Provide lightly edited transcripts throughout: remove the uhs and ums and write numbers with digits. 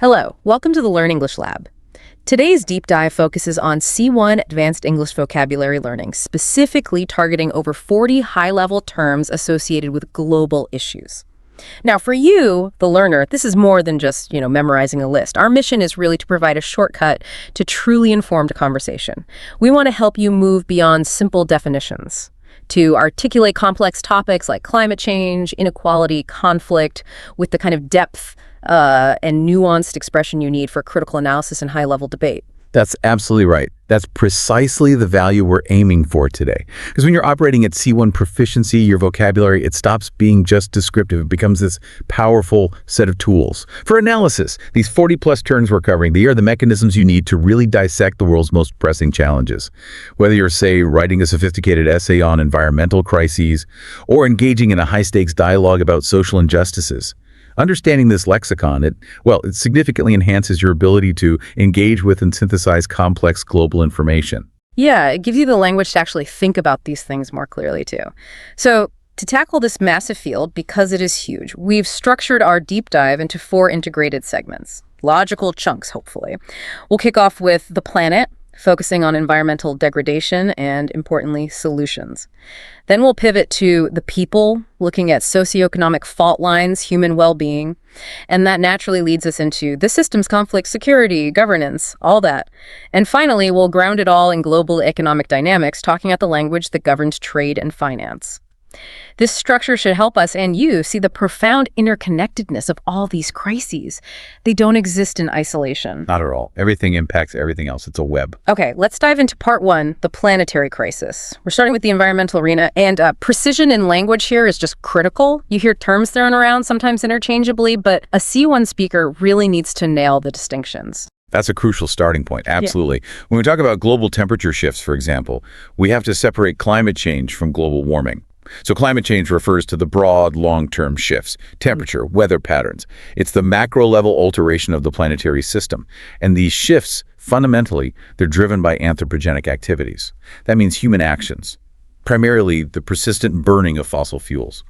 Hello, welcome to the Learn English Lab. Today's deep dive focuses on C1 Advanced English Vocabulary Learning, specifically targeting over 40 high-level terms associated with global issues. Now, for you, the learner, this is more than just, memorizing a list. Our mission is really to provide a shortcut to truly informed conversation. We want to help you move beyond simple definitions, to articulate complex topics like climate change, inequality, conflict, with the kind of depth and nuanced expression you need for critical analysis and high-level debate. That's absolutely right. That's precisely the value we're aiming for today. Because when you're operating at C1 proficiency, your vocabulary, it stops being just descriptive. It becomes this powerful set of tools. For analysis, these 40-plus terms we're covering, they are the mechanisms you need to really dissect the world's most pressing challenges. Whether you're, say, writing a sophisticated essay on environmental crises or engaging in a high-stakes dialogue about social injustices. Understanding this lexicon, it significantly enhances your ability to engage with and synthesize complex global information. Yeah, it gives you the language to actually think about these things more clearly, too. So, to tackle this massive field, because it is huge, we've structured our deep dive into 4 integrated segments. Logical chunks, hopefully. We'll kick off with the planet, focusing on environmental degradation and, importantly, solutions. Then we'll pivot to the people, looking at socioeconomic fault lines, human well-being, and that naturally leads us into the systems, conflict, security, governance, all that. And finally, we'll ground it all in global economic dynamics, talking about the language that governs trade and finance. This structure should help us and you see the profound interconnectedness of all these crises. They don't exist in isolation. Not at all. Everything impacts everything else. It's a web. Okay, let's dive into part 1, the planetary crisis. We're starting with the environmental arena, and precision in language here is just critical. You hear terms thrown around, sometimes interchangeably, but a C1 speaker really needs to nail the distinctions. That's a crucial starting point, absolutely. Yeah. When we talk about global temperature shifts, for example, we have to separate climate change from global warming. So climate change refers to the broad, long-term shifts, temperature, weather patterns. It's the macro-level alteration of the planetary system. And these shifts, fundamentally, they're driven by anthropogenic activities. That means human actions, primarily the persistent burning of fossil fuels.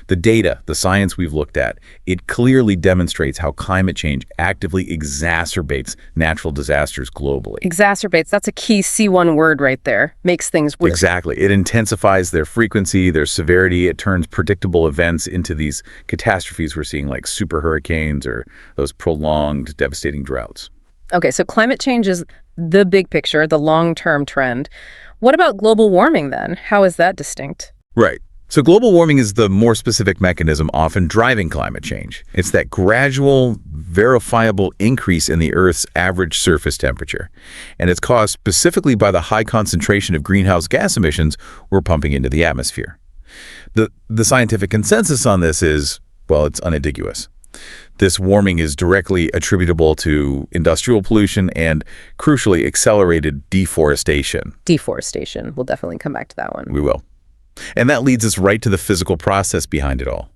The data, the science we've looked at, it clearly demonstrates how climate change actively exacerbates natural disasters globally. Exacerbates, that's a key C1 word right there. Makes things worse. Exactly. It intensifies their frequency, their severity. It turns predictable events into these catastrophes we're seeing, like super hurricanes or those prolonged, devastating droughts. Okay, so climate change is the big picture, the long-term trend. What about global warming then? How is that distinct? Right. So global warming is the more specific mechanism often driving climate change. It's that gradual, verifiable increase in the Earth's average surface temperature. And it's caused specifically by the high concentration of greenhouse gas emissions we're pumping into the atmosphere. The scientific consensus on this is, it's unambiguous. This warming is directly attributable to industrial pollution and, crucially, accelerated deforestation. Deforestation. We'll definitely come back to that one. We will. And that leads us right to the physical process behind it all.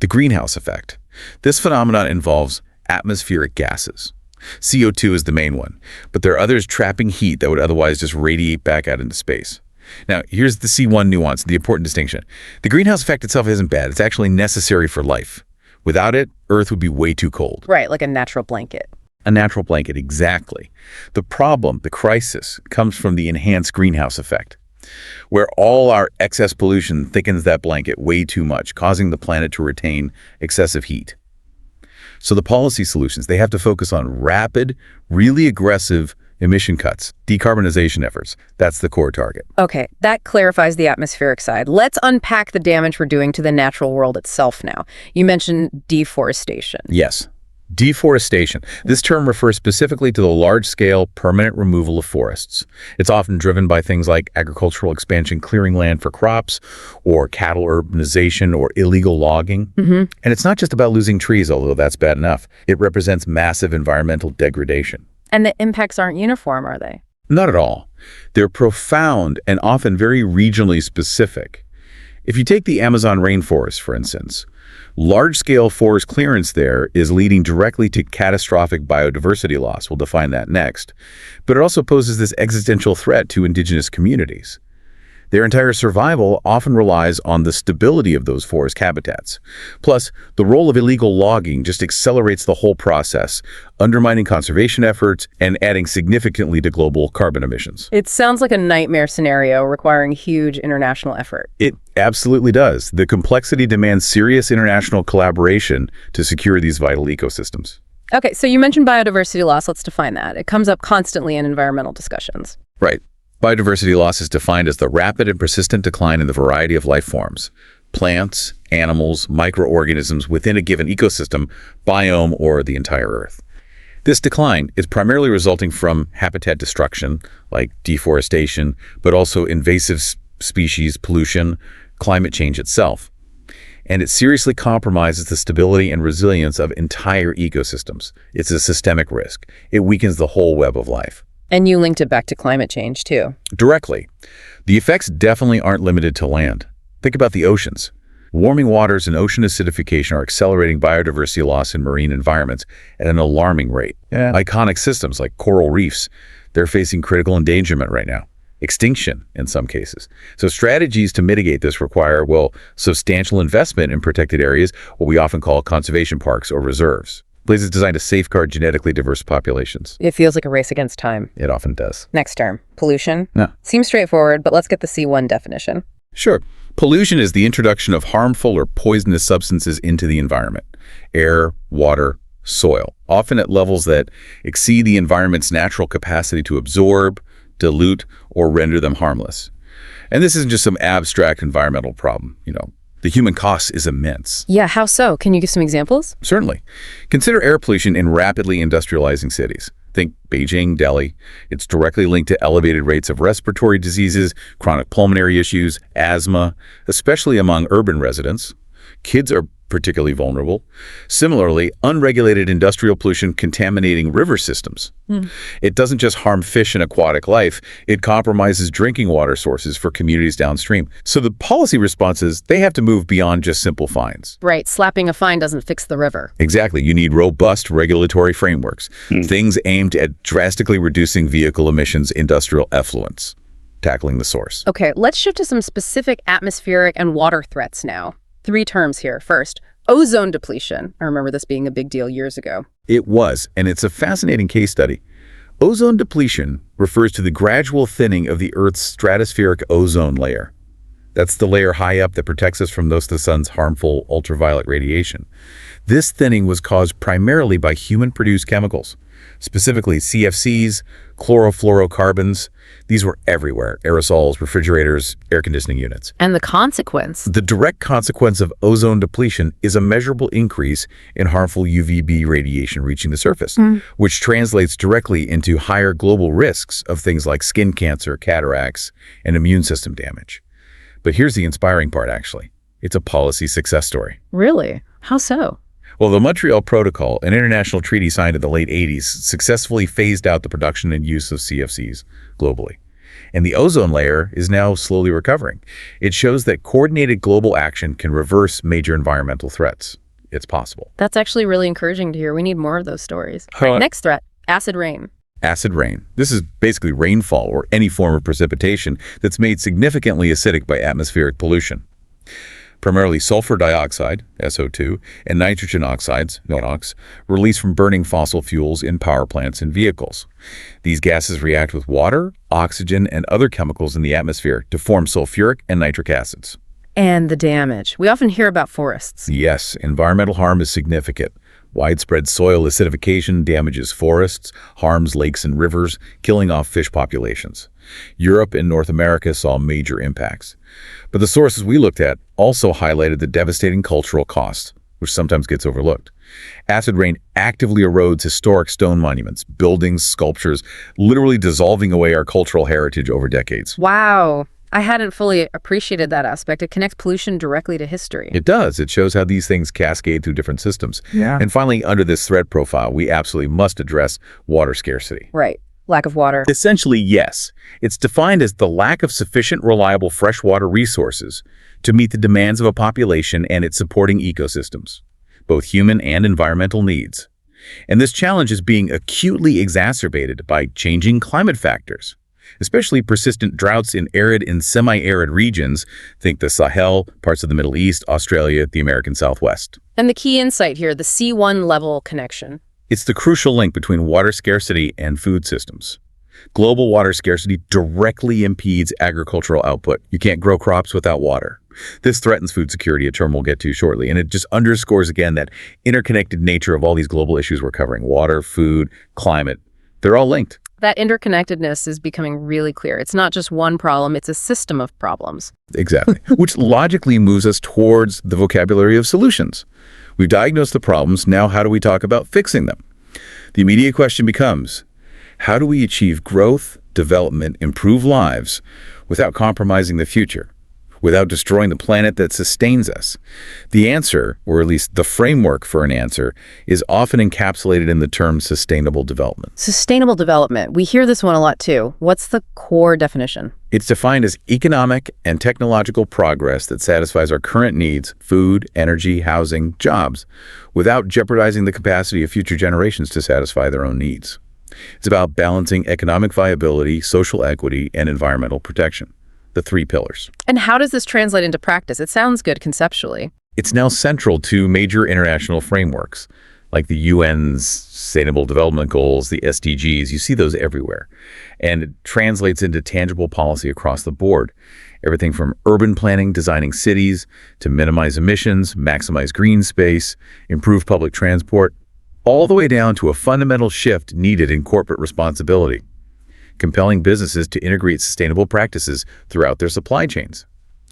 The greenhouse effect. This phenomenon involves atmospheric gases. CO2 is the main one, but there are others trapping heat that would otherwise just radiate back out into space. Now, here's the C1 nuance, the important distinction. The greenhouse effect itself isn't bad. It's actually necessary for life. Without it, Earth would be way too cold. Right, like a natural blanket. A natural blanket, exactly. The problem, the crisis, comes from the enhanced greenhouse effect, where all our excess pollution thickens that blanket way too much, causing the planet to retain excessive heat. So the policy solutions, they have to focus on rapid, really aggressive emission cuts, decarbonization efforts. That's the core target. Okay, that clarifies the atmospheric side. Let's unpack the damage we're doing to the natural world itself now. You mentioned deforestation. Yes. Deforestation. This term refers specifically to the large-scale, permanent removal of forests. It's often driven by things like agricultural expansion, clearing land for crops, or cattle urbanization, or illegal logging. And it's not just about losing trees, although that's bad enough. It represents massive environmental degradation. And the impacts aren't uniform, are they? Not at all. They're profound and often very regionally specific. If you take the Amazon rainforest, for instance, large-scale forest clearance there is leading directly to catastrophic biodiversity loss. We'll define that next. But it also poses this existential threat to indigenous communities. Their entire survival often relies on the stability of those forest habitats. Plus, the role of illegal logging just accelerates the whole process, undermining conservation efforts and adding significantly to global carbon emissions. It sounds like a nightmare scenario requiring huge international effort. It absolutely does. The complexity demands serious international collaboration to secure these vital ecosystems. Okay, so you mentioned biodiversity loss. Let's define that. It comes up constantly in environmental discussions. Right. Biodiversity loss is defined as the rapid and persistent decline in the variety of life forms, plants, animals, microorganisms within a given ecosystem, biome, or the entire Earth. This decline is primarily resulting from habitat destruction, like deforestation, but also invasive species pollution, climate change itself. And it seriously compromises the stability and resilience of entire ecosystems. It's a systemic risk. It weakens the whole web of life. And you linked it back to climate change, too. Directly. The effects definitely aren't limited to land. Think about the oceans. Warming waters and ocean acidification are accelerating biodiversity loss in marine environments at an alarming rate. Iconic systems like coral reefs, they're facing critical endangerment right now. Extinction in some cases. So strategies to mitigate this require, well, substantial investment in protected areas, what we often call conservation parks or reserves. Places designed to safeguard genetically diverse populations. It feels like a race against time. It often does. Next term, pollution. No. Seems straightforward, but let's get the C1 definition. Sure. Pollution is the introduction of harmful or poisonous substances into the environment. Air, water, soil, often at levels that exceed the environment's natural capacity to absorb, dilute, or render them harmless. And this isn't just some abstract environmental problem. The human cost is immense. Yeah, how so? Can you give some examples? Certainly. Consider air pollution in rapidly industrializing cities. Think Beijing, Delhi. It's directly linked to elevated rates of respiratory diseases, chronic pulmonary issues, asthma, especially among urban residents. Kids are particularly vulnerable. Similarly, unregulated industrial pollution contaminating river systems. It doesn't just harm fish and aquatic life, it compromises drinking water sources for communities downstream. So the policy responses, they have to move beyond just simple fines. Right, slapping a fine doesn't fix the river. Exactly. You need robust regulatory frameworks, things aimed at drastically reducing vehicle emissions, industrial effluents, tackling the source. Okay, let's shift to some specific atmospheric and water threats now. 3 terms here. First, ozone depletion. I remember this being a big deal years ago. It was, and it's a fascinating case study. Ozone depletion refers to the gradual thinning of the Earth's stratospheric ozone layer. That's the layer high up that protects us from the sun's harmful ultraviolet radiation. This thinning was caused primarily by human-produced chemicals, specifically CFCs, chlorofluorocarbons. These were everywhere: aerosols, refrigerators, air conditioning units. And the consequence? The direct consequence of ozone depletion is a measurable increase in harmful UVB radiation reaching the surface, which translates directly into higher global risks of things like skin cancer, cataracts, and immune system damage. But here's the inspiring part, actually. It's a policy success story. Really? How so? Well, the Montreal Protocol, an international treaty signed in the late 80s, successfully phased out the production and use of CFCs globally. And the ozone layer is now slowly recovering. It shows that coordinated global action can reverse major environmental threats. It's possible. That's actually really encouraging to hear. We need more of those stories. Right, next threat, acid rain. Acid rain. This is basically rainfall or any form of precipitation that's made significantly acidic by atmospheric pollution. Primarily sulfur dioxide, SO2, and nitrogen oxides, NOx, released from burning fossil fuels in power plants and vehicles. These gases react with water, oxygen, and other chemicals in the atmosphere to form sulfuric and nitric acids. And the damage. We often hear about forests. Yes, environmental harm is significant. Widespread soil acidification damages forests, harms lakes and rivers, killing off fish populations. Europe and North America saw major impacts. But the sources we looked at also highlighted the devastating cultural cost, which sometimes gets overlooked. Acid rain actively erodes historic stone monuments, buildings, sculptures, literally dissolving away our cultural heritage over decades. Wow. I hadn't fully appreciated that aspect. It connects pollution directly to history. It does. It shows how these things cascade through different systems. Yeah. And finally, under this threat profile, we absolutely must address water scarcity. Right. Lack of water. Essentially, yes. It's defined as the lack of sufficient reliable freshwater resources to meet the demands of a population and its supporting ecosystems, both human and environmental needs. And this challenge is being acutely exacerbated by changing climate factors. especially persistent droughts in arid and semi-arid regions. Think the Sahel, parts of the Middle East, Australia, the American Southwest. And the key insight here, the C1 level connection. It's the crucial link between water scarcity and food systems. Global water scarcity directly impedes agricultural output. You can't grow crops without water. This threatens food security, a term we'll get to shortly, and it just underscores again that interconnected nature of all these global issues we're covering. Water, food, climate, they're all linked. That interconnectedness is becoming really clear. It's not just one problem, it's a system of problems. Exactly, which logically moves us towards the vocabulary of solutions. We've diagnosed the problems, now how do we talk about fixing them? The immediate question becomes, how do we achieve growth, development, improve lives without compromising the future, without destroying the planet that sustains us? The answer, or at least the framework for an answer, is often encapsulated in the term sustainable development. Sustainable development. We hear this one a lot too. What's the core definition? It's defined as economic and technological progress that satisfies our current needs, food, energy, housing, jobs, without jeopardizing the capacity of future generations to satisfy their own needs. It's about balancing economic viability, social equity, and environmental protection, the three pillars. And how does this translate into practice? It sounds good conceptually. It's now central to major international frameworks, like the UN's Sustainable Development Goals, the SDGs. You see those everywhere. And it translates into tangible policy across the board. Everything from urban planning, designing cities, to minimize emissions, maximize green space, improve public transport, all the way down to a fundamental shift needed in corporate responsibility, compelling businesses to integrate sustainable practices throughout their supply chains.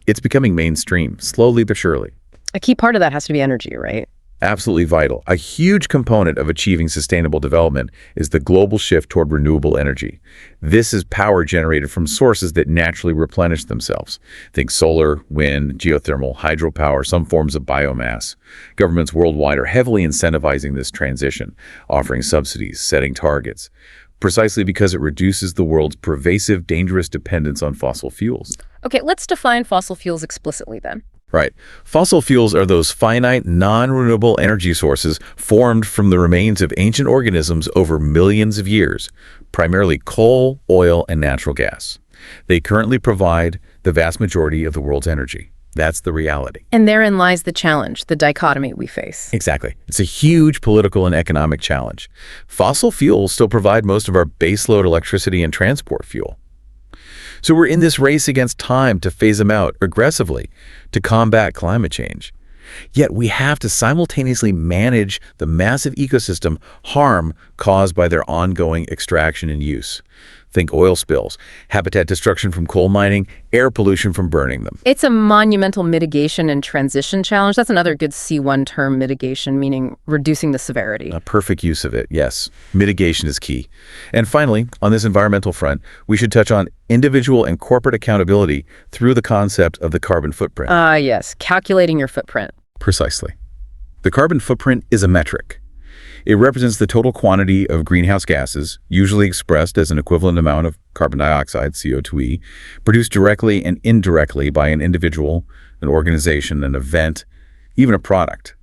It's becoming mainstream, slowly but surely. A key part of that has to be energy, right? Absolutely vital. A huge component of achieving sustainable development is the global shift toward renewable energy. This is power generated from sources that naturally replenish themselves. Think solar, wind, geothermal, hydropower, some forms of biomass. Governments worldwide are heavily incentivizing this transition, offering subsidies, setting targets, precisely because it reduces the world's pervasive, dangerous dependence on fossil fuels. Okay, let's define fossil fuels explicitly then. Right. Fossil fuels are those finite, non-renewable energy sources formed from the remains of ancient organisms over millions of years, primarily coal, oil, and natural gas. They currently provide the vast majority of the world's energy. That's the reality. And therein lies the challenge, the dichotomy we face. Exactly. It's a huge political and economic challenge. Fossil fuels still provide most of our baseload electricity and transport fuel. So we're in this race against time to phase them out aggressively to combat climate change. Yet we have to simultaneously manage the massive ecosystem harm caused by their ongoing extraction and use. Think oil spills, habitat destruction from coal mining, air pollution from burning them. It's a monumental mitigation and transition challenge. That's another good C1 term, mitigation, meaning reducing the severity. A perfect use of it, yes. Mitigation is key. And finally, on this environmental front, we should touch on individual and corporate accountability through the concept of the carbon footprint. Yes, calculating your footprint. Precisely. The carbon footprint is a metric. It represents the total quantity of greenhouse gases, usually expressed as an equivalent amount of carbon dioxide, CO2e, produced directly and indirectly by an individual, an organization, an event, even a product.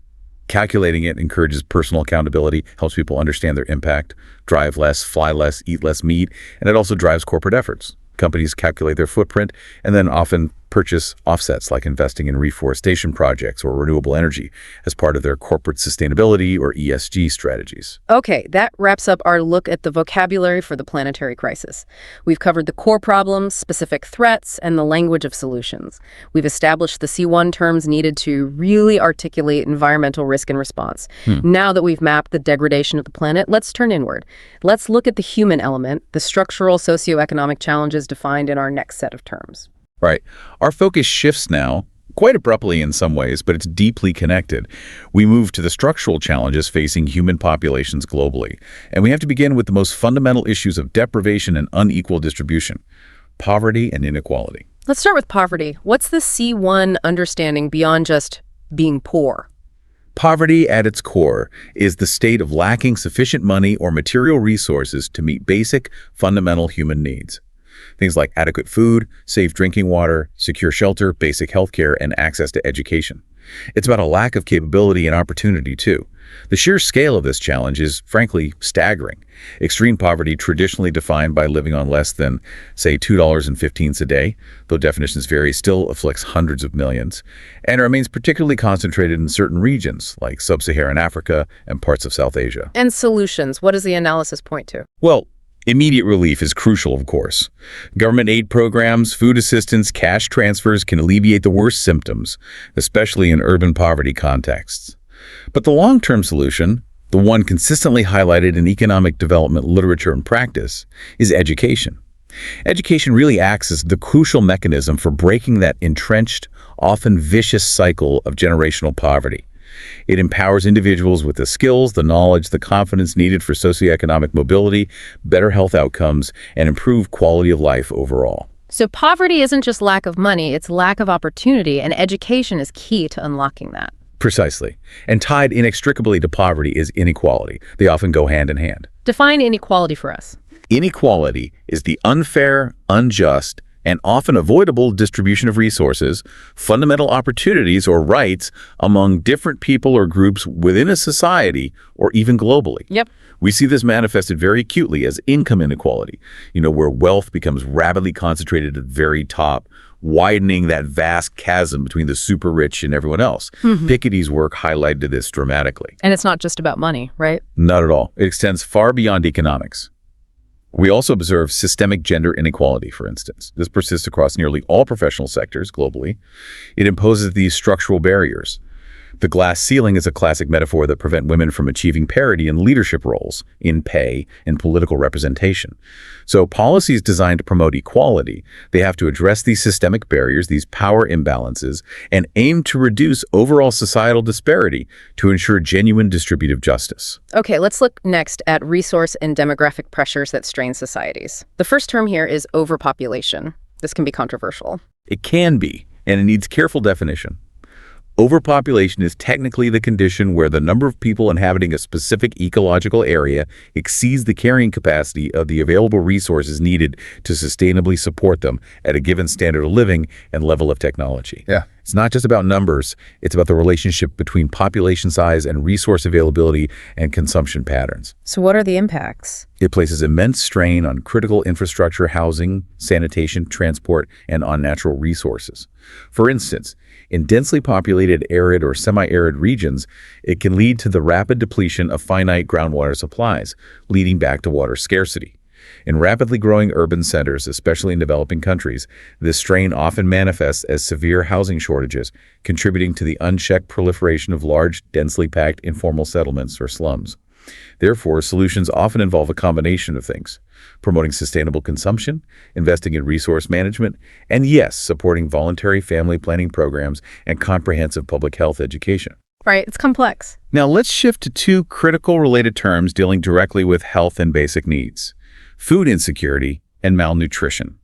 Calculating it encourages personal accountability, helps people understand their impact, drive less, fly less, eat less meat, and it also drives corporate efforts. Companies calculate their footprint and then often purchase offsets like investing in reforestation projects or renewable energy as part of their corporate sustainability or ESG strategies. Okay, that wraps up our look at the vocabulary for the planetary crisis. We've covered the core problems, specific threats, and the language of solutions. We've established the C1 terms needed to really articulate environmental risk and response. Now that we've mapped the degradation of the planet, let's turn inward. Let's look at the human element, the structural socioeconomic challenges defined in our next set of terms. Right. Our focus shifts now, quite abruptly in some ways, but it's deeply connected. We move to the structural challenges facing human populations globally. And we have to begin with the most fundamental issues of deprivation and unequal distribution, poverty and inequality. Let's start with poverty. What's the C1 understanding beyond just being poor? Poverty at its core is the state of lacking sufficient money or material resources to meet basic, fundamental human needs. Things like adequate food, safe drinking water, secure shelter, basic health care, and access to education. It's about a lack of capability and opportunity, too. The sheer scale of this challenge is, frankly, staggering. Extreme poverty, traditionally defined by living on less than, say, $2.15 a day, though definitions vary, still afflicts hundreds of millions, and remains particularly concentrated in certain regions, like sub-Saharan Africa and parts of South Asia. And solutions, what does the analysis point to? Well, immediate relief is crucial, of course. Government aid programs, food assistance, cash transfers can alleviate the worst symptoms, especially in urban poverty contexts. But the long-term solution, the one consistently highlighted in economic development literature and practice, is education. Education really acts as the crucial mechanism for breaking that entrenched, often vicious cycle of generational poverty. It empowers individuals with the skills, the knowledge, the confidence needed for socioeconomic mobility, better health outcomes, and improved quality of life overall. So poverty isn't just lack of money, it's lack of opportunity, and education is key to unlocking that. Precisely. And tied inextricably to poverty is inequality. They often go hand in hand. Define inequality for us. Inequality is the unfair, unjust, and often avoidable distribution of resources, fundamental opportunities or rights among different people or groups within a society or even globally. Yep. We see this manifested very acutely as income inequality, where wealth becomes rapidly concentrated at the very top, widening that vast chasm between the super rich and everyone else. Piketty's work highlighted this dramatically. And it's not just about money, right? Not at all. It extends far beyond economics. We also observe systemic gender inequality, for instance. This persists across nearly all professional sectors globally. It imposes these structural barriers. The glass ceiling is a classic metaphor that prevents women from achieving parity in leadership roles, in pay, and political representation. So policies designed to promote equality, they have to address these systemic barriers, these power imbalances, and aim to reduce overall societal disparity to ensure genuine distributive justice. Okay, let's look next at resource and demographic pressures that strain societies. The first term here is overpopulation. This can be controversial. It can be, and it needs careful definition. Overpopulation is technically the condition where the number of people inhabiting a specific ecological area exceeds the carrying capacity of the available resources needed to sustainably support them at a given standard of living and level of technology. Yeah. It's not just about numbers, it's about the relationship between population size and resource availability and consumption patterns. So what are the impacts? It places immense strain on critical infrastructure, housing, sanitation, transport, and on natural resources. For instance, in densely populated arid or semi-arid regions, it can lead to the rapid depletion of finite groundwater supplies, leading back to water scarcity. In rapidly growing urban centers, especially in developing countries, this strain often manifests as severe housing shortages, contributing to the unchecked proliferation of large, densely packed informal settlements or slums. Therefore, solutions often involve a combination of things: promoting sustainable consumption, investing in resource management, and yes, supporting voluntary family planning programs and comprehensive public health education. Right, it's complex. Now let's shift to two critical related terms dealing directly with health and basic needs: food insecurity and malnutrition.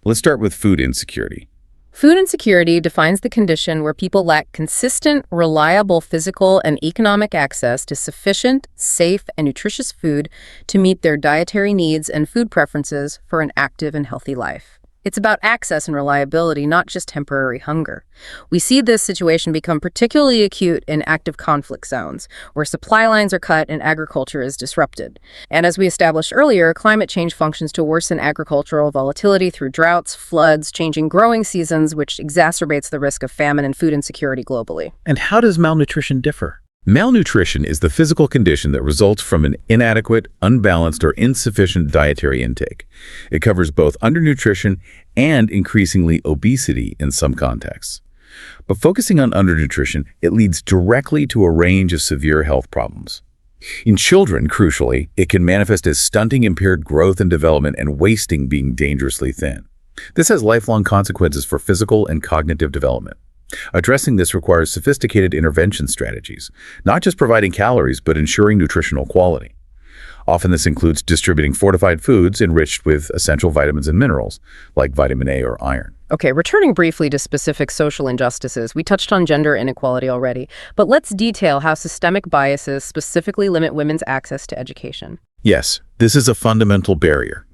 Let's start with food insecurity. Food insecurity defines the condition where people lack consistent, reliable physical and economic access to sufficient, safe, and nutritious food to meet their dietary needs and food preferences for an active and healthy life. It's about access and reliability, not just temporary hunger. We see this situation become particularly acute in active conflict zones, where supply lines are cut and agriculture is disrupted. And as we established earlier, climate change functions to worsen agricultural volatility through droughts, floods, changing growing seasons, which exacerbates the risk of famine and food insecurity globally. And how does malnutrition differ? Malnutrition is the physical condition that results from an inadequate, unbalanced, or insufficient dietary intake. It covers both undernutrition and increasingly obesity in some contexts. But focusing on undernutrition, it leads directly to a range of severe health problems. In children, crucially, it can manifest as stunting impaired growth and development and wasting, being dangerously thin. This has lifelong consequences for physical and cognitive development. Addressing this requires sophisticated intervention strategies, not just providing calories, but ensuring nutritional quality. Often this includes distributing fortified foods enriched with essential vitamins and minerals, like vitamin A or iron. Okay, returning briefly to specific social injustices, we touched on gender inequality already, but let's detail how systemic biases specifically limit women's access to education. Yes, this is a fundamental barrier.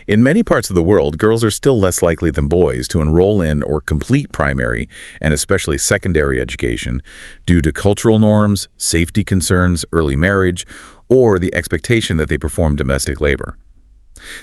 In many parts of the world, girls are still less likely than boys to enroll in or complete primary and especially secondary education due to cultural norms, safety concerns, early marriage, or the expectation that they perform domestic labor.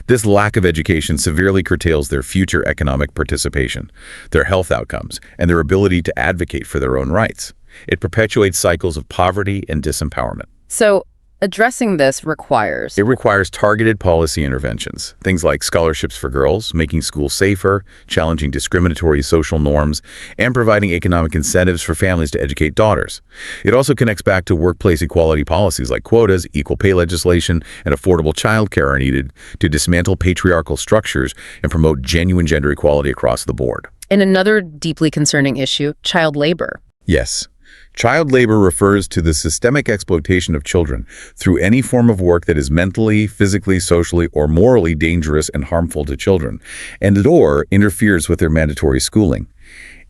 This lack of education severely curtails their future economic participation, their health outcomes, and their ability to advocate for their own rights. It perpetuates cycles of poverty and disempowerment. So addressing this requires It requires targeted policy interventions, things like scholarships for girls, making schools safer, challenging discriminatory social norms, and providing economic incentives for families to educate daughters. It also connects back to workplace equality policies like quotas, equal pay legislation, and affordable childcare are needed to dismantle patriarchal structures and promote genuine gender equality across the board. And another deeply concerning issue, child labor. Yes. Child labor refers to the systemic exploitation of children through any form of work that is mentally, physically, socially, or morally dangerous and harmful to children, and/or interferes with their mandatory schooling.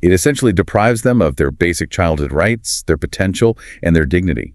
It essentially deprives them of their basic childhood rights, their potential, and their dignity.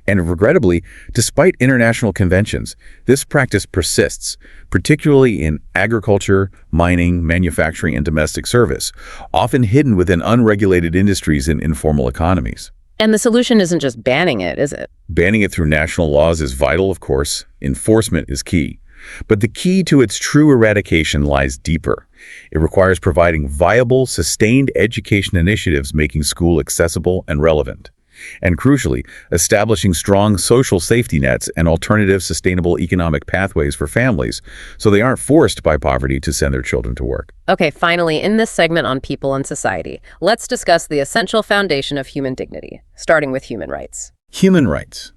And regrettably, despite international conventions, this practice persists, particularly in agriculture, mining, manufacturing, and domestic service, often hidden within unregulated industries and informal economies. And the solution isn't just banning it, is it? Banning it through national laws is vital, of course. Enforcement is key. But the key to its true eradication lies deeper. It requires providing viable, sustained education initiatives making school accessible and relevant. And crucially, establishing strong social safety nets and alternative sustainable economic pathways for families so they aren't forced by poverty to send their children to work. Okay, finally, in this segment on people and society, let's discuss the essential foundation of human dignity, starting with human rights. Human rights.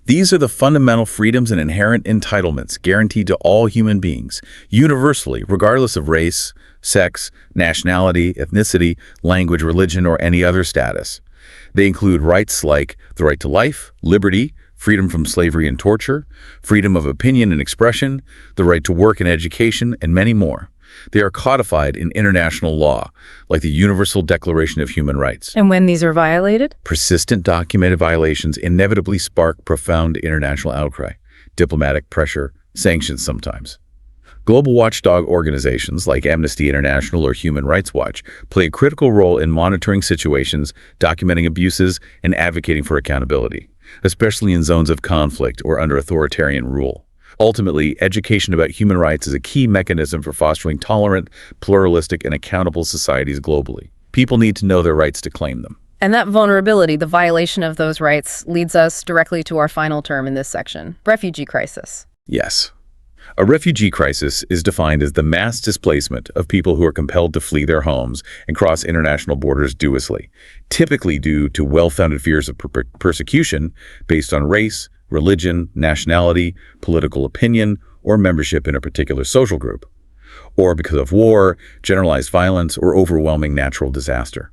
These are the fundamental freedoms and inherent entitlements guaranteed to all human beings, universally, regardless of race, sex, nationality, ethnicity, language, religion, or any other status. They include rights like the right to life, liberty, freedom from slavery and torture, freedom of opinion and expression, the right to work and education, and many more. They are codified in international law, like the Universal Declaration of Human Rights. And when these are violated? Persistent documented violations inevitably spark profound international outcry, diplomatic pressure, sanctions sometimes. Global watchdog organizations like Amnesty International or Human Rights Watch play a critical role in monitoring situations, documenting abuses, and advocating for accountability, especially in zones of conflict or under authoritarian rule. Ultimately, education about human rights is a key mechanism for fostering tolerant, pluralistic, and accountable societies globally. People need to know their rights to claim them. And that vulnerability, the violation of those rights, leads us directly to our final term in this section, refugee crisis. Yes. A refugee crisis is defined as the mass displacement of people who are compelled to flee their homes and cross international borders duously, typically due to well-founded fears of persecution based on race, religion, nationality, political opinion, or membership in a particular social group, or because of war, generalized violence, or overwhelming natural disaster.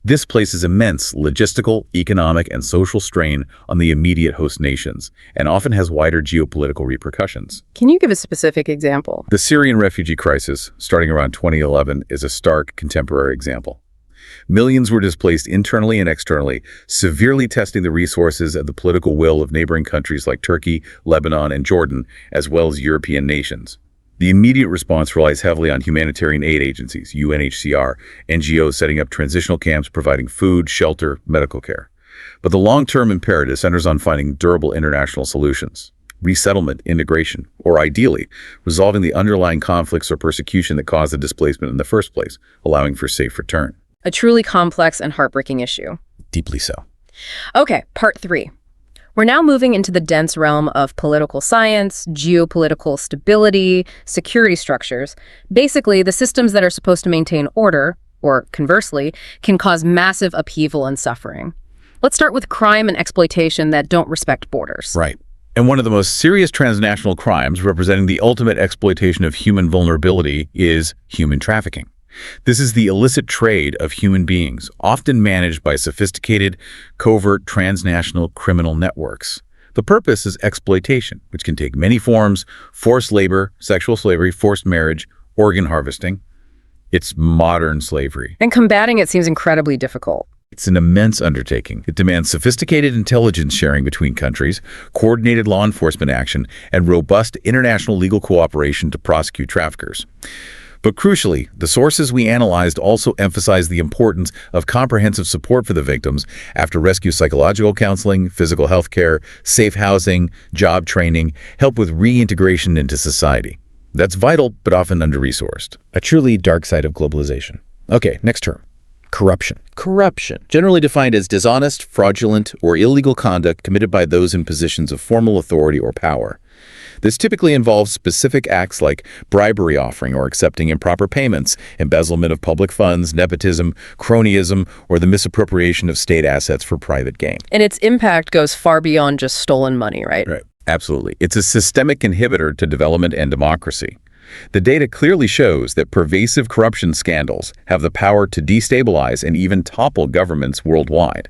This places immense logistical, economic, and social strain on the immediate host nations, and often has wider geopolitical repercussions. Can you give a specific example? The Syrian refugee crisis, starting around 2011, is a stark contemporary example. Millions were displaced internally and externally, severely testing the resources and the political will of neighboring countries like Turkey, Lebanon, and Jordan, as well as European nations. The immediate response relies heavily on humanitarian aid agencies, UNHCR, NGOs setting up transitional camps providing food, shelter, medical care. But the long-term imperative centers on finding durable international solutions, resettlement, integration, or ideally, resolving the underlying conflicts or persecution that caused the displacement in the first place, allowing for safe return. A truly complex and heartbreaking issue. Deeply so. Okay, part 3. We're now moving into the dense realm of political science, geopolitical stability, security structures. Basically, the systems that are supposed to maintain order, or conversely, can cause massive upheaval and suffering. Let's start with crime and exploitation that don't respect borders. Right. And one of the most serious transnational crimes representing the ultimate exploitation of human vulnerability is human trafficking. This is the illicit trade of human beings, often managed by sophisticated, covert, transnational criminal networks. The purpose is exploitation, which can take many forms: forced labor, sexual slavery, forced marriage, organ harvesting. It's modern slavery. And combating it seems incredibly difficult. It's an immense undertaking. It demands sophisticated intelligence sharing between countries, coordinated law enforcement action, and robust international legal cooperation to prosecute traffickers. But crucially, the sources we analyzed also emphasize the importance of comprehensive support for the victims after rescue: psychological counseling, physical health care, safe housing, job training, help with reintegration into society. That's vital, but often under-resourced. A truly dark side of globalization. Okay, next term. Corruption. Corruption, generally defined as dishonest, fraudulent, or illegal conduct committed by those in positions of formal authority or power. This typically involves specific acts like bribery offering or accepting improper payments, embezzlement of public funds, nepotism, cronyism, or the misappropriation of state assets for private gain. And its impact goes far beyond just stolen money, right? Right. Absolutely. It's a systemic inhibitor to development and democracy. The data clearly shows that pervasive corruption scandals have the power to destabilize and even topple governments worldwide.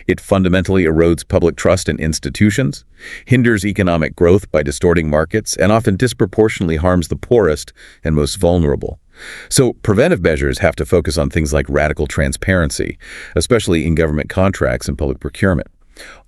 It fundamentally erodes public trust in institutions, hinders economic growth by distorting markets, and often disproportionately harms the poorest and most vulnerable. So preventive measures have to focus on things like radical transparency, especially in government contracts and public procurement.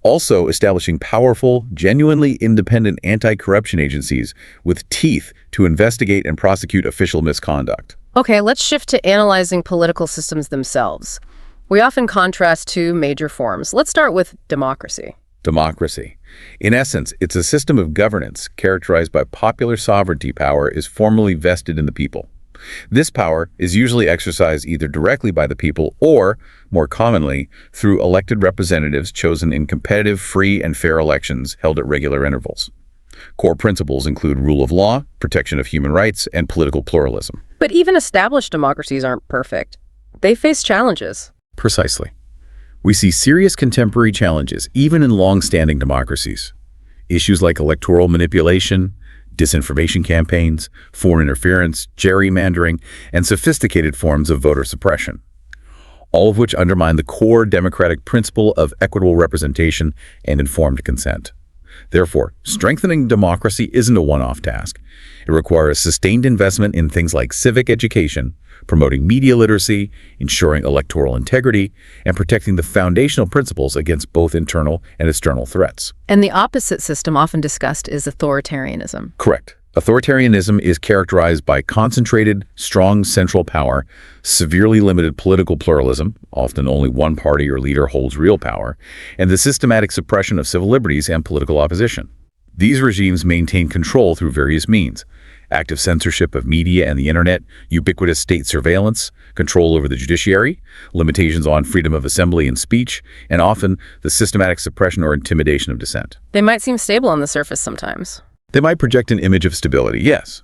Also, establishing powerful, genuinely independent anti-corruption agencies with teeth to investigate and prosecute official misconduct. Okay, let's shift to analyzing political systems themselves. We often contrast two major forms. Let's start with democracy. Democracy. In essence, it's a system of governance characterized by popular sovereignty. Power is formally vested in the people. This power is usually exercised either directly by the people or, more commonly, through elected representatives chosen in competitive, free, and fair elections held at regular intervals. Core principles include rule of law, protection of human rights, and political pluralism. But even established democracies aren't perfect. They face challenges. Precisely. We see serious contemporary challenges, even in long-standing democracies. Issues like electoral manipulation, disinformation campaigns, foreign interference, gerrymandering, and sophisticated forms of voter suppression, all of which undermine the core democratic principle of equitable representation and informed consent. Therefore, strengthening democracy isn't a one-off task. It requires sustained investment in things like civic education, promoting media literacy, ensuring electoral integrity, and protecting the foundational principles against both internal and external threats. And the opposite system often discussed is authoritarianism. Correct. Authoritarianism is characterized by concentrated, strong central power, severely limited political pluralism, often only one party or leader holds real power, and the systematic suppression of civil liberties and political opposition. These regimes maintain control through various means: active censorship of media and the internet, ubiquitous state surveillance, control over the judiciary, limitations on freedom of assembly and speech, and often the systematic suppression or intimidation of dissent. They might seem stable on the surface sometimes. They might project an image of stability, yes.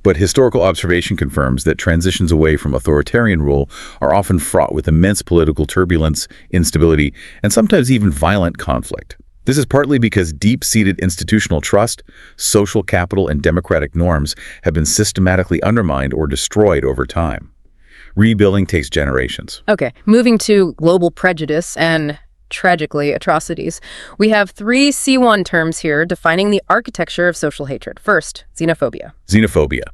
But historical observation confirms that transitions away from authoritarian rule are often fraught with immense political turbulence, instability, and sometimes even violent conflict. This is partly because deep-seated institutional trust, social capital, and democratic norms have been systematically undermined or destroyed over time. Rebuilding takes generations. Okay, moving to global prejudice and, tragically, atrocities. We have three C1 terms here defining the architecture of social hatred. First, xenophobia. Xenophobia,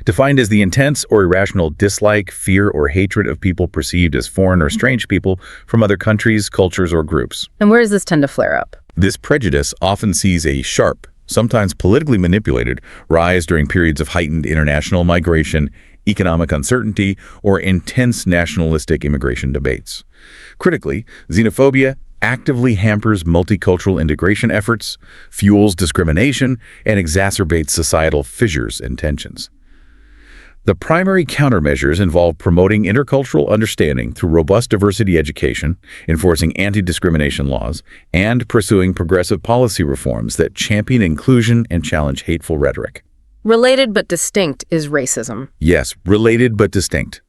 defined as the intense or irrational dislike, fear, or hatred of people perceived as foreign or strange people from other countries, cultures, or groups. And where does this tend to flare up? This prejudice often sees a sharp, sometimes politically manipulated, rise during periods of heightened international migration, economic uncertainty, or intense nationalistic immigration debates. Critically, xenophobia actively hampers multicultural integration efforts, fuels discrimination, and exacerbates societal fissures and tensions. The primary countermeasures involve promoting intercultural understanding through robust diversity education, enforcing anti-discrimination laws, and pursuing progressive policy reforms that champion inclusion and challenge hateful rhetoric. Related but distinct is racism. Yes, related but distinct.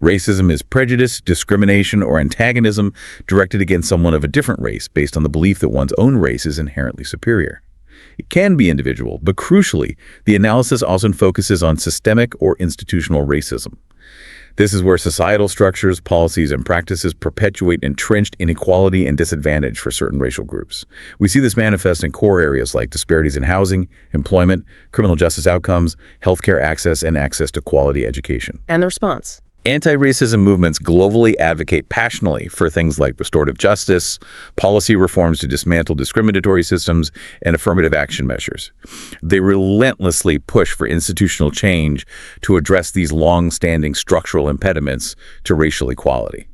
Racism is prejudice, discrimination, or antagonism directed against someone of a different race based on the belief that one's own race is inherently superior. It can be individual, but crucially, the analysis often focuses on systemic or institutional racism. This is where societal structures, policies, and practices perpetuate entrenched inequality and disadvantage for certain racial groups. We see this manifest in core areas like disparities in housing, employment, criminal justice outcomes, healthcare access, and access to quality education. And the response? Anti-racism movements globally advocate passionately for things like restorative justice, policy reforms to dismantle discriminatory systems, and affirmative action measures. They relentlessly push for institutional change to address these long-standing structural impediments to racial equality.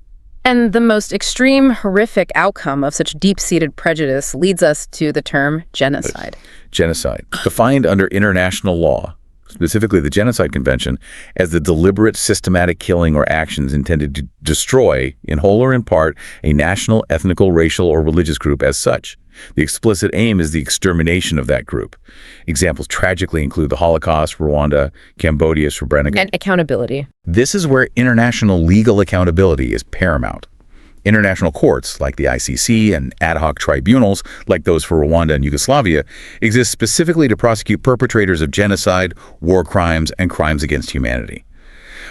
And the most extreme, horrific outcome of such deep-seated prejudice leads us to the term genocide. Genocide, defined under international law, specifically the Genocide Convention, as the deliberate systematic killing or actions intended to destroy, in whole or in part, a national, ethnical, racial, or religious group as such. The explicit aim is the extermination of that group. Examples tragically include the Holocaust, Rwanda, Cambodia, Srebrenica. And accountability. This is where international legal accountability is paramount. International courts, like the ICC, and ad hoc tribunals, like those for Rwanda and Yugoslavia, exist specifically to prosecute perpetrators of genocide, war crimes, and crimes against humanity.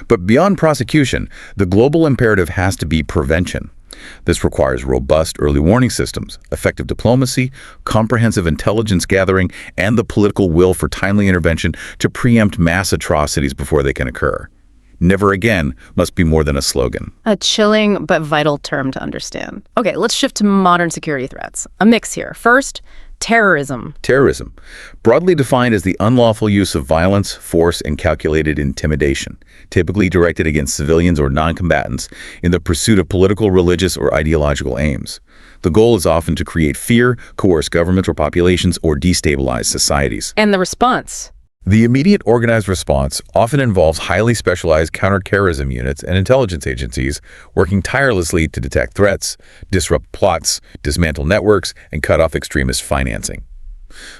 But beyond prosecution, the global imperative has to be prevention. This requires robust early warning systems, effective diplomacy, comprehensive intelligence gathering, and the political will for timely intervention to preempt mass atrocities before they can occur. Never again must be more than a slogan. A chilling but vital term to understand. Okay, let's shift to modern security threats. A mix here. First, terrorism. Terrorism, broadly defined as the unlawful use of violence, force, and calculated intimidation, typically directed against civilians or non-combatants in the pursuit of political, religious, or ideological aims. The goal is often to create fear, coerce governments or populations, or destabilize societies. And the response. The immediate organized response often involves highly specialized counterterrorism units and intelligence agencies working tirelessly to detect threats, disrupt plots, dismantle networks, and cut off extremist financing.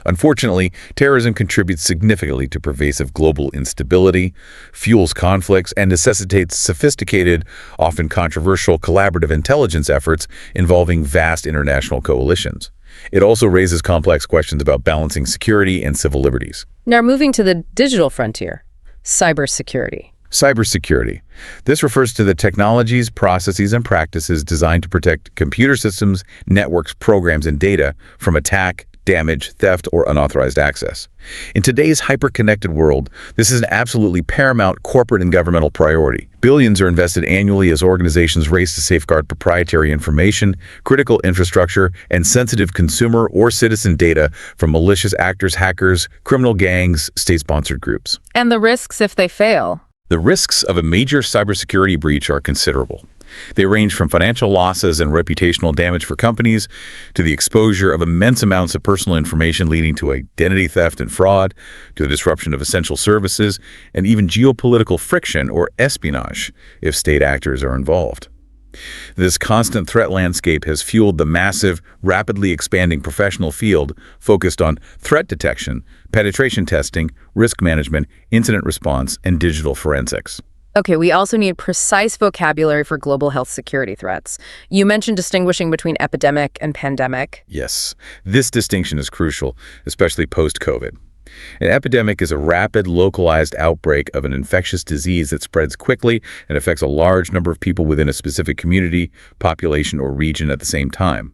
Unfortunately, terrorism contributes significantly to pervasive global instability, fuels conflicts, and necessitates sophisticated, often controversial collaborative intelligence efforts involving vast international coalitions. It also raises complex questions about balancing security and civil liberties. Now moving to the digital frontier, cybersecurity. Cybersecurity. This refers to the technologies, processes, and practices designed to protect computer systems, networks, programs, and data from attack, damage, theft, or unauthorized access. In today's hyper-connected world, this is an absolutely paramount corporate and governmental priority. Billions are invested annually as organizations race to safeguard proprietary information, critical infrastructure, and sensitive consumer or citizen data from malicious actors, hackers, criminal gangs, state-sponsored groups. And the risks if they fail. The risks of a major cybersecurity breach are considerable. They range from financial losses and reputational damage for companies to the exposure of immense amounts of personal information leading to identity theft and fraud, to the disruption of essential services, and even geopolitical friction or espionage if state actors are involved. This constant threat landscape has fueled the massive, rapidly expanding professional field focused on threat detection, penetration testing, risk management, incident response, and digital forensics. Okay, we also need precise vocabulary for global health security threats. You mentioned distinguishing between epidemic and pandemic. Yes, this distinction is crucial, especially post-COVID. An epidemic is a rapid, localized outbreak of an infectious disease that spreads quickly and affects a large number of people within a specific community, population, or region at the same time.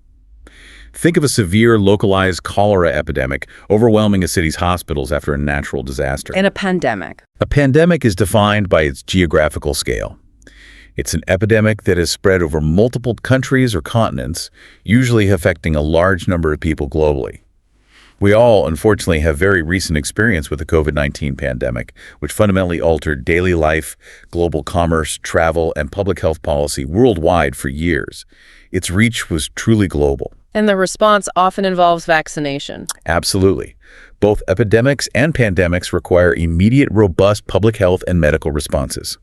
Think of a severe, localized cholera epidemic overwhelming a city's hospitals after a natural disaster. And a pandemic. A pandemic is defined by its geographical scale. It's an epidemic that has spread over multiple countries or continents, usually affecting a large number of people globally. We all, unfortunately, have very recent experience with the COVID-19 pandemic, which fundamentally altered daily life, global commerce, travel, and public health policy worldwide for years. Its reach was truly global. And the response often involves vaccination. Absolutely. Both epidemics and pandemics require immediate, robust public health and medical responses.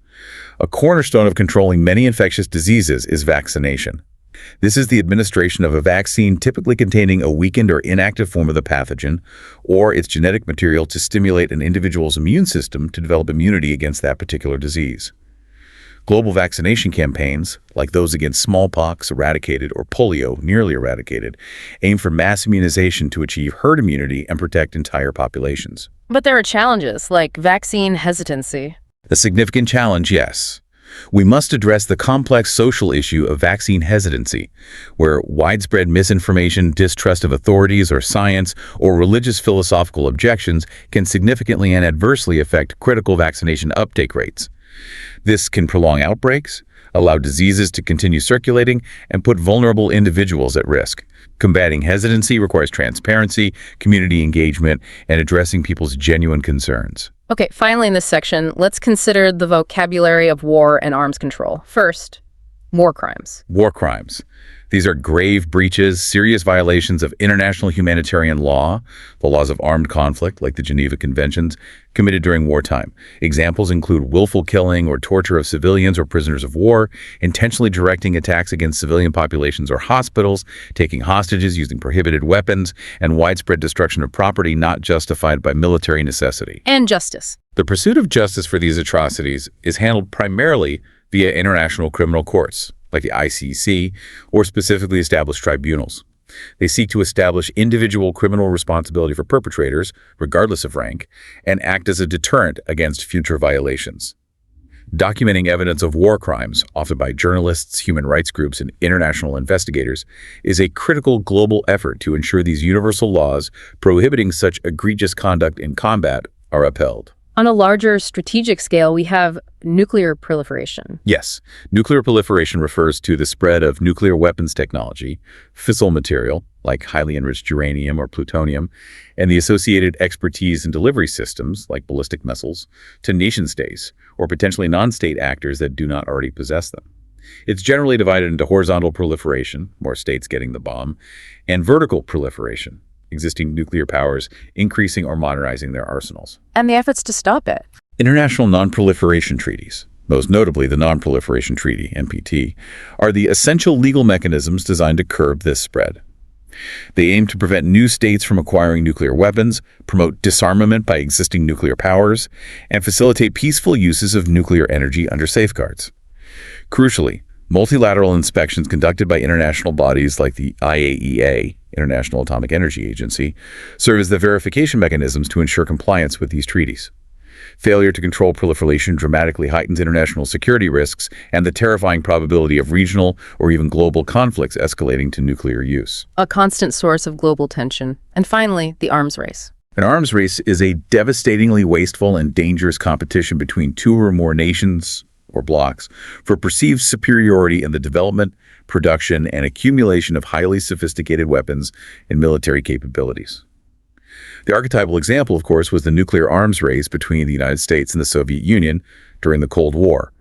A cornerstone of controlling many infectious diseases is vaccination. This is the administration of a vaccine typically containing a weakened or inactive form of the pathogen or its genetic material to stimulate an individual's immune system to develop immunity against that particular disease. Global vaccination campaigns, like those against smallpox eradicated or polio nearly eradicated, aim for mass immunization to achieve herd immunity and protect entire populations. But there are challenges, like vaccine hesitancy. A significant challenge, yes. We must address the complex social issue of vaccine hesitancy, where widespread misinformation, distrust of authorities or science, or religious philosophical objections can significantly and adversely affect critical vaccination uptake rates. This can prolong outbreaks, allow diseases to continue circulating, and put vulnerable individuals at risk. Combating hesitancy requires transparency, community engagement, and addressing people's genuine concerns. Okay, finally in this section, let's consider the vocabulary of war and arms control. First, war crimes. War crimes. These are grave breaches, serious violations of international humanitarian law, the laws of armed conflict, like the Geneva Conventions, committed during wartime. Examples include willful killing or torture of civilians or prisoners of war, intentionally directing attacks against civilian populations or hospitals, taking hostages using prohibited weapons, and widespread destruction of property not justified by military necessity. And justice. The pursuit of justice for these atrocities is handled primarily via international criminal courts, like the ICC, or specifically established tribunals. They seek to establish individual criminal responsibility for perpetrators, regardless of rank, and act as a deterrent against future violations. Documenting evidence of war crimes, often by journalists, human rights groups, and international investigators, is a critical global effort to ensure these universal laws prohibiting such egregious conduct in combat are upheld. On a larger strategic scale, we have nuclear proliferation. Yes, nuclear proliferation refers to the spread of nuclear weapons technology, fissile material, like highly enriched uranium or plutonium, and the associated expertise in delivery systems, like ballistic missiles, to nation-states, or potentially non-state actors that do not already possess them. It's generally divided into horizontal proliferation, more states getting the bomb, and vertical proliferation, existing nuclear powers increasing or modernizing their arsenals. And the efforts to stop it. International non-proliferation treaties, most notably the Non-Proliferation Treaty, NPT, are the essential legal mechanisms designed to curb this spread. They aim to prevent new states from acquiring nuclear weapons, promote disarmament by existing nuclear powers, and facilitate peaceful uses of nuclear energy under safeguards. Crucially, multilateral inspections conducted by international bodies like the IAEA, International Atomic Energy Agency, serve as the verification mechanisms to ensure compliance with these treaties. Failure to control proliferation dramatically heightens international security risks and the terrifying probability of regional or even global conflicts escalating to nuclear use. A constant source of global tension. And finally, the arms race. An arms race is a devastatingly wasteful and dangerous competition between two or more nations or blocs for perceived superiority in the development, production, and accumulation of highly sophisticated weapons and military capabilities. The archetypal example, of course, was the nuclear arms race between the United States and the Soviet Union during the Cold War,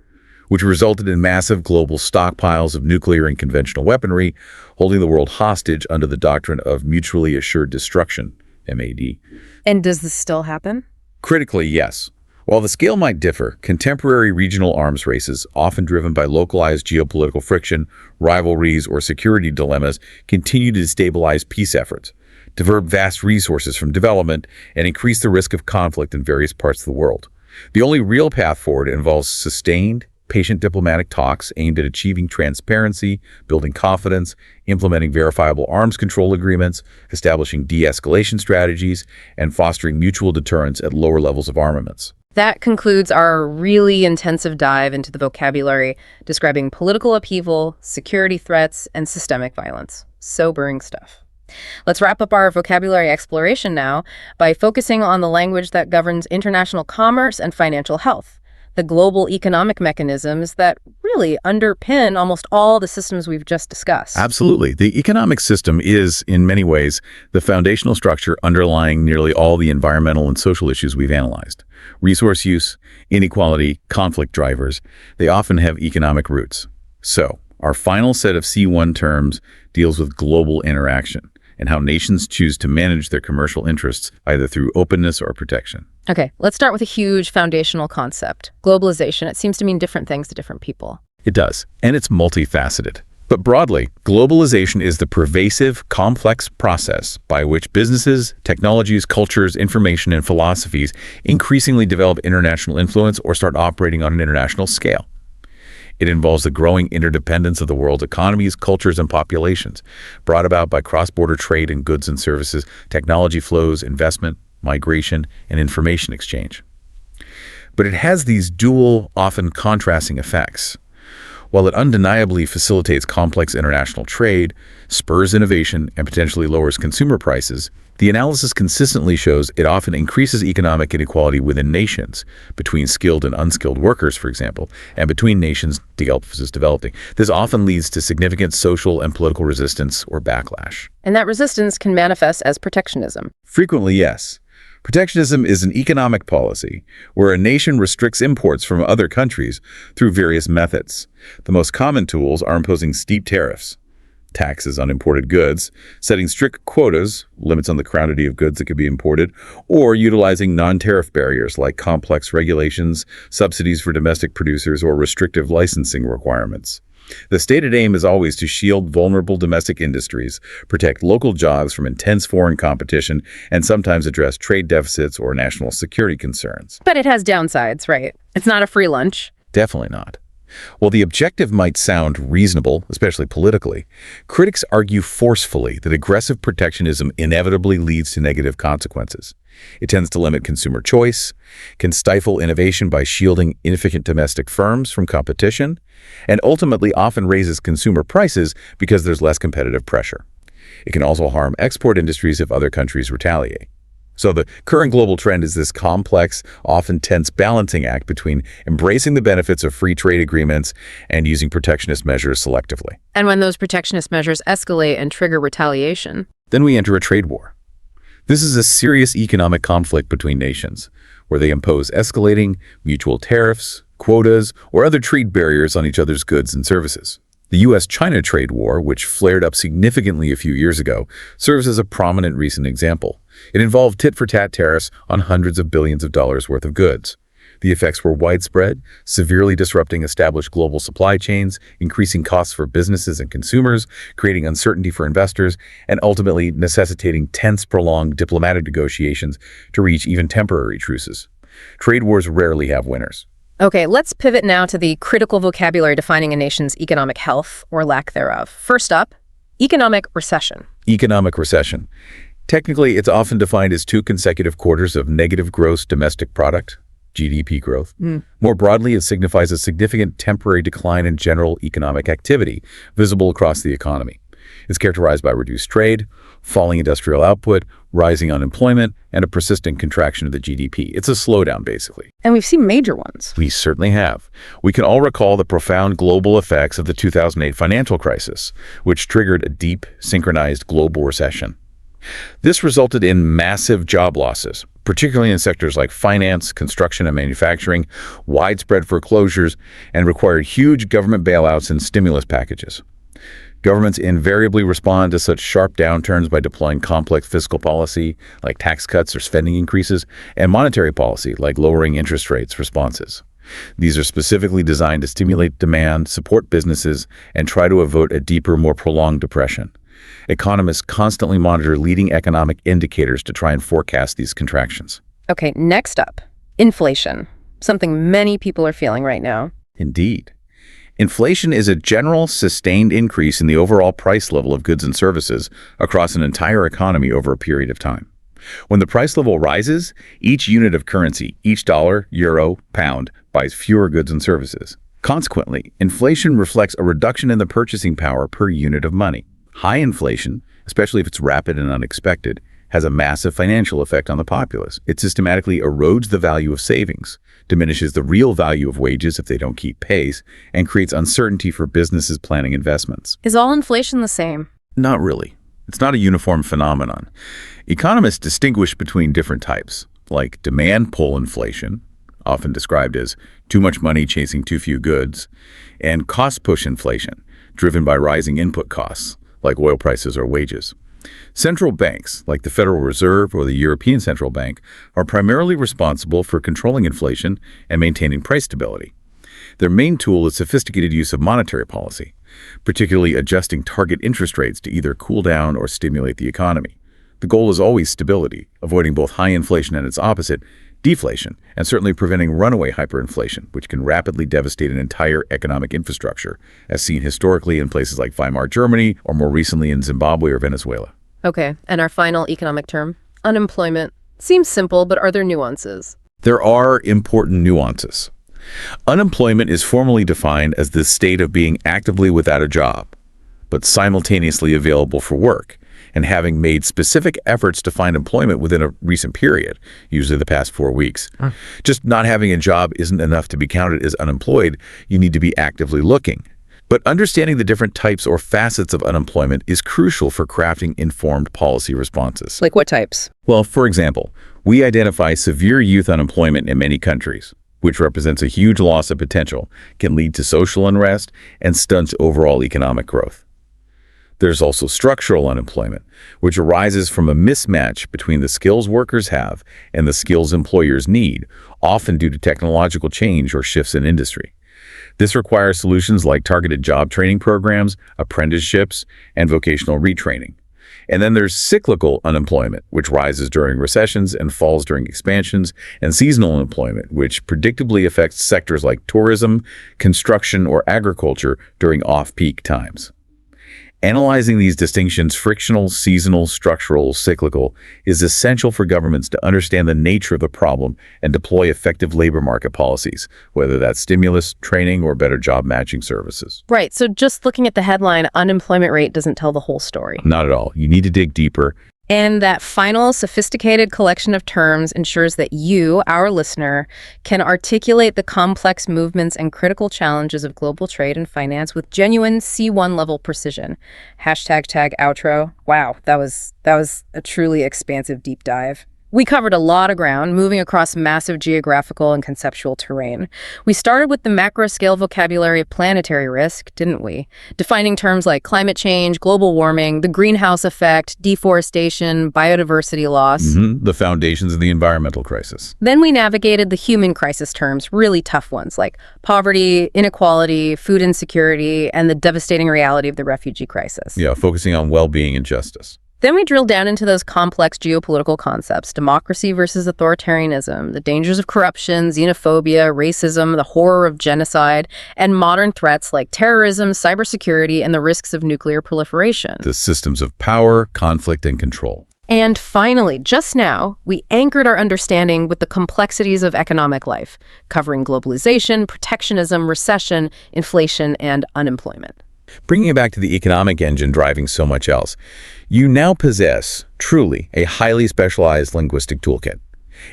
which resulted in massive global stockpiles of nuclear and conventional weaponry, holding the world hostage under the doctrine of mutually assured destruction, MAD. And does this still happen? Critically, yes. While the scale might differ, contemporary regional arms races, often driven by localized geopolitical friction, rivalries, or security dilemmas, continue to destabilize peace efforts, divert vast resources from development, and increase the risk of conflict in various parts of the world. The only real path forward involves sustained, patient diplomatic talks aimed at achieving transparency, building confidence, implementing verifiable arms control agreements, establishing de-escalation strategies, and fostering mutual deterrence at lower levels of armaments. That concludes our really intensive dive into the vocabulary describing political upheaval, security threats, and systemic violence. Sobering stuff. Let's wrap up our vocabulary exploration now by focusing on the language that governs international commerce and financial health, the global economic mechanisms that really underpin almost all the systems we've just discussed. Absolutely. The economic system is, in many ways, the foundational structure underlying nearly all the environmental and social issues we've analyzed. Resource use, inequality, conflict drivers, they often have economic roots. So, our final set of C1 terms deals with global interaction and how nations choose to manage their commercial interests either through openness or protection. Okay, let's start with a huge foundational concept, globalization. It seems to mean different things to different people. It does, and it's multifaceted. But broadly, globalization is the pervasive, complex process by which businesses, technologies, cultures, information, and philosophies increasingly develop international influence or start operating on an international scale. It involves the growing interdependence of the world's economies, cultures, and populations, brought about by cross-border trade in goods and services, technology flows, investment, migration, and information exchange. But it has these dual, often contrasting effects. While it undeniably facilitates complex international trade, spurs innovation, and potentially lowers consumer prices, The analysis consistently shows it often increases economic inequality within nations, between skilled and unskilled workers, for example, and between nations developed versus developing. This often leads to significant social and political resistance or backlash. And that resistance can manifest as protectionism. Frequently, yes. Protectionism is an economic policy where a nation restricts imports from other countries through various methods. The most common tools are imposing steep tariffs, taxes on imported goods, setting strict quotas, limits on the quantity of goods that could be imported, or utilizing non-tariff barriers like complex regulations, subsidies for domestic producers, or restrictive licensing requirements. The stated aim is always to shield vulnerable domestic industries, protect local jobs from intense foreign competition, and sometimes address trade deficits or national security concerns. But it has downsides, right? It's not a free lunch. Definitely not. While the objective might sound reasonable, especially politically, critics argue forcefully that aggressive protectionism inevitably leads to negative consequences. It tends to limit consumer choice, can stifle innovation by shielding inefficient domestic firms from competition, and ultimately often raises consumer prices because there's less competitive pressure. It can also harm export industries if other countries retaliate. So the current global trend is this complex, often tense balancing act between embracing the benefits of free trade agreements and using protectionist measures selectively. And when those protectionist measures escalate and trigger retaliation, Then we enter a trade war. This is a serious economic conflict between nations, where they impose escalating mutual tariffs, quotas, or other trade barriers on each other's goods and services. The U.S.-China trade war, which flared up significantly a few years ago, serves as a prominent recent example. It involved tit-for-tat tariffs on hundreds of billions of dollars worth of goods. The effects were widespread, severely disrupting established global supply chains, increasing costs for businesses and consumers, creating uncertainty for investors, and ultimately necessitating tense, prolonged diplomatic negotiations to reach even temporary truces. Trade wars rarely have winners. Okay, let's pivot now to the critical vocabulary defining a nation's economic health or lack thereof. First up, economic recession. Economic recession. Technically, it's often defined as 2 consecutive quarters of negative gross domestic product, GDP growth. More broadly, it signifies a significant temporary decline in general economic activity visible across the economy. It's characterized by reduced trade, falling industrial output, rising unemployment, and a persistent contraction of the GDP. It's a slowdown, basically. And we've seen major ones. We certainly have. We can all recall the profound global effects of the 2008 financial crisis, which triggered a deep, synchronized global recession. This resulted in massive job losses, particularly in sectors like finance, construction, and manufacturing, widespread foreclosures, and required huge government bailouts and stimulus packages. Governments invariably respond to such sharp downturns by deploying complex fiscal policy, like tax cuts or spending increases, and monetary policy, like lowering interest rates responses. These are specifically designed to stimulate demand, support businesses, and try to avoid a deeper, more prolonged depression. Economists constantly monitor leading economic indicators to try and forecast these contractions. Okay, next up, inflation. Something many people are feeling right now. Indeed. Inflation is a general, sustained increase in the overall price level of goods and services across an entire economy over a period of time. When the price level rises, each unit of currency, each dollar, euro, pound, buys fewer goods and services. Consequently, inflation reflects a reduction in the purchasing power per unit of money. High inflation, especially if it's rapid and unexpected, has a massive financial effect on the populace. It systematically erodes the value of savings, diminishes the real value of wages if they don't keep pace, and creates uncertainty for businesses planning investments. Is all inflation the same? Not really. It's not a uniform phenomenon. Economists distinguish between different types, like demand pull inflation, often described as too much money chasing too few goods, and cost push inflation, driven by rising input costs, like oil prices or wages. Central banks, like the Federal Reserve or the European Central Bank, are primarily responsible for controlling inflation and maintaining price stability. Their main tool is sophisticated use of monetary policy, particularly adjusting target interest rates to either cool down or stimulate the economy. The goal is always stability, avoiding both high inflation and its opposite, deflation, and certainly preventing runaway hyperinflation, which can rapidly devastate an entire economic infrastructure, as seen historically in places like Weimar Germany or more recently in Zimbabwe or Venezuela. Okay, and our final economic term, unemployment. Seems simple, but are there nuances? There are important nuances. Unemployment is formally defined as the state of being actively without a job. but simultaneously available for work, and having made specific efforts to find employment within a recent period, usually the past 4 weeks. Just not having a job isn't enough to be counted as unemployed. You need to be actively looking. But understanding the different types or facets of unemployment is crucial for crafting informed policy responses. Like what types? Well, for example, we identify severe youth unemployment in many countries, which represents a huge loss of potential, can lead to social unrest, and stunts overall economic growth. There's also structural unemployment, which arises from a mismatch between the skills workers have and the skills employers need, often due to technological change or shifts in industry. This requires solutions like targeted job training programs, apprenticeships, and vocational retraining. And then there's cyclical unemployment, which rises during recessions and falls during expansions, and seasonal unemployment, which predictably affects sectors like tourism, construction, or agriculture during off-peak times. Analyzing these distinctions, frictional, seasonal, structural, cyclical, is essential for governments to understand the nature of the problem and deploy effective labor market policies, whether that's stimulus, training, or better job matching services. Right, so just looking at the headline, unemployment rate doesn't tell the whole story. Not at all. You need to dig deeper. And that final sophisticated collection of terms ensures that you, our listener, can articulate the complex movements and critical challenges of global trade and finance with genuine C1 level precision. Hashtag outro. Wow, that was a truly expansive deep dive. We covered a lot of ground, moving across massive geographical and conceptual terrain. We started with the macro-scale vocabulary of planetary risk, didn't we? Defining terms like climate change, global warming, the greenhouse effect, deforestation, biodiversity loss. The foundations of the environmental crisis. Then we navigated the human crisis terms, really tough ones like poverty, inequality, food insecurity, and the devastating reality of the refugee crisis. Yeah, focusing on well-being and justice. Then we drill down into those complex geopolitical concepts, democracy versus authoritarianism, the dangers of corruption, xenophobia, racism, the horror of genocide, and modern threats like terrorism, cybersecurity, and the risks of nuclear proliferation. The systems of power, conflict, and control. And finally, just now, we anchored our understanding with the complexities of economic life, covering globalization, protectionism, recession, inflation, and unemployment. Bringing it back to the economic engine driving so much else, you now possess, truly, a highly specialized linguistic toolkit.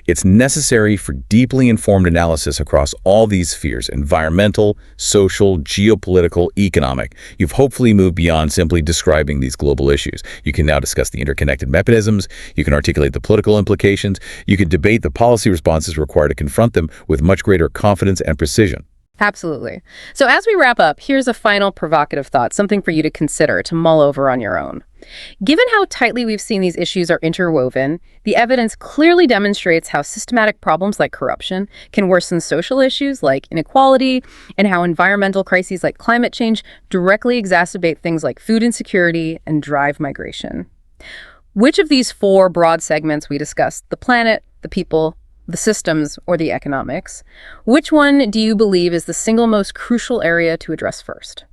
It's necessary for deeply informed analysis across all these spheres: environmental, social, geopolitical, economic. You've hopefully moved beyond simply describing these global issues. You can now discuss the interconnected mechanisms, you can articulate the political implications, you can debate the policy responses required to confront them with much greater confidence and precision. Absolutely. So as we wrap up, here's a final provocative thought, something for you to consider, to mull over on your own. Given how tightly we've seen these issues are interwoven, the evidence clearly demonstrates how systematic problems like corruption can worsen social issues like inequality, and how environmental crises like climate change directly exacerbate things like food insecurity and drive migration. Which of these four broad segments we discussed, the planet, the people, the systems, or the economics, which one do you believe is the single most crucial area to address first?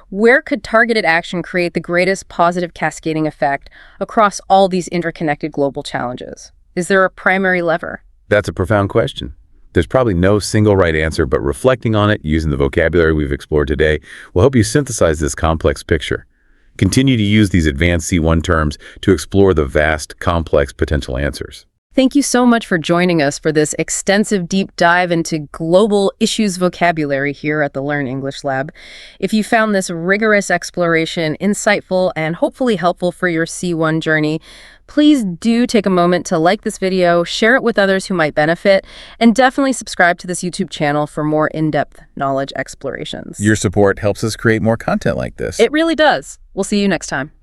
Where could targeted action create the greatest positive cascading effect across all these interconnected global challenges? Is there a primary lever? That's a profound question. There's probably no single right answer, but reflecting on it using the vocabulary we've explored today will help you synthesize this complex picture. Continue to use these advanced C1 terms to explore the vast, complex potential answers. Thank you so much for joining us for this extensive deep dive into global issues vocabulary here at the Learn English Lab. If you found this rigorous exploration insightful and hopefully helpful for your C1 journey, please do take a moment to like this video, share it with others who might benefit, and definitely subscribe to this YouTube channel for more in-depth knowledge explorations. Your support helps us create more content like this. It really does. We'll see you next time.